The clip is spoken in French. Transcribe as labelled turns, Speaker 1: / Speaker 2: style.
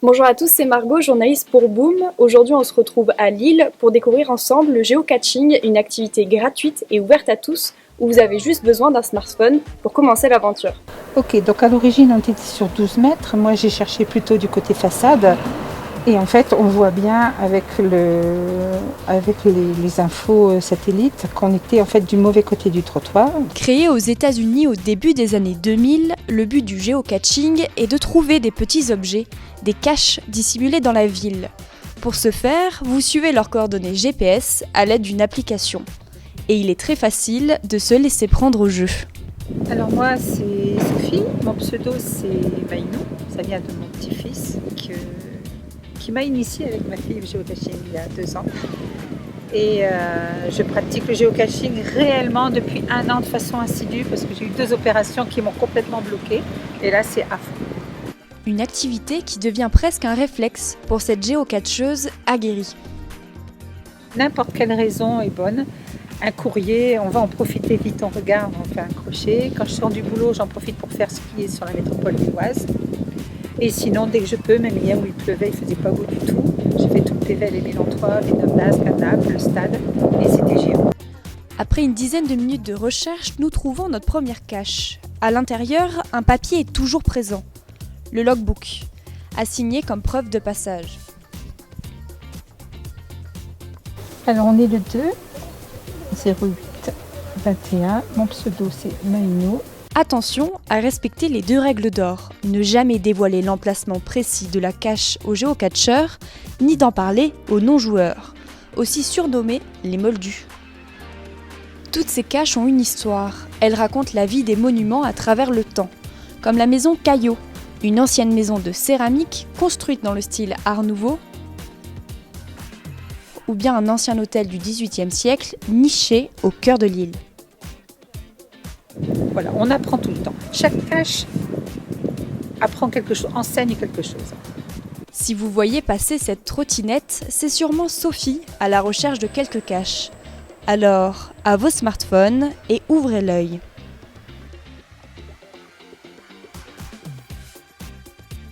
Speaker 1: Bonjour à tous, c'est Margot, journaliste pour Boom. Aujourd'hui, on se retrouve à Lille pour découvrir ensemble le géocaching, une activité gratuite et ouverte à tous, où vous avez juste besoin d'un smartphone pour commencer l'aventure.
Speaker 2: Ok, donc à l'origine on était sur 12 mètres, moi j'ai cherché plutôt du côté façade et en fait on voit bien avec les infos satellites qu'on était en fait du mauvais côté du trottoir.
Speaker 3: Créé aux États-Unis au début des années 2000, le but du géocaching est de trouver des petits objets, des caches dissimulés dans la ville. Pour ce faire, vous suivez leurs coordonnées GPS à l'aide d'une application. Et il est très facile de se laisser prendre au jeu.
Speaker 2: Alors moi c'est Sophie, mon pseudo c'est Maïnou, ça vient de mon petit-fils qui m'a initiée avec ma fille au géocaching il y a 2 ans. Et je pratique le géocaching réellement depuis 1 an de façon assidue parce que j'ai eu 2 opérations qui m'ont complètement bloquée et là c'est à fond.
Speaker 3: Une activité qui devient presque un réflexe pour cette géocacheuse aguerrie.
Speaker 2: N'importe quelle raison est bonne. Un courrier, on va en profiter vite, on regarde, on fait un crochet. Quand je sors du boulot, j'en profite pour faire skier sur la métropole lilloise. Et sinon, dès que je peux, même hier où il pleuvait, il ne faisait pas beau du tout, j'ai fait tout le Pével et Mélentois, Villeneuve Naples, le stade, et c'était géant.
Speaker 3: Après une dizaine de minutes de recherche, nous trouvons notre première cache. À l'intérieur, un papier est toujours présent, le logbook, assigné comme preuve de passage.
Speaker 2: Alors on est le 2, 08 21, mon pseudo c'est Maïno.
Speaker 3: Attention à respecter les 2 règles d'or, ne jamais dévoiler l'emplacement précis de la cache aux géocacheurs, ni d'en parler aux non-joueurs, aussi surnommés les moldus. Toutes ces caches ont une histoire, elles racontent la vie des monuments à travers le temps, comme la maison Caillot, une ancienne maison de céramique construite dans le style Art Nouveau, ou bien un ancien hôtel du XVIIIe siècle niché au cœur de l'île.
Speaker 2: Voilà, on apprend tout le temps. Chaque cache apprend quelque chose, enseigne quelque chose.
Speaker 3: Si vous voyez passer cette trottinette, c'est sûrement Sophie à la recherche de quelques caches. Alors, à vos smartphones et ouvrez l'œil.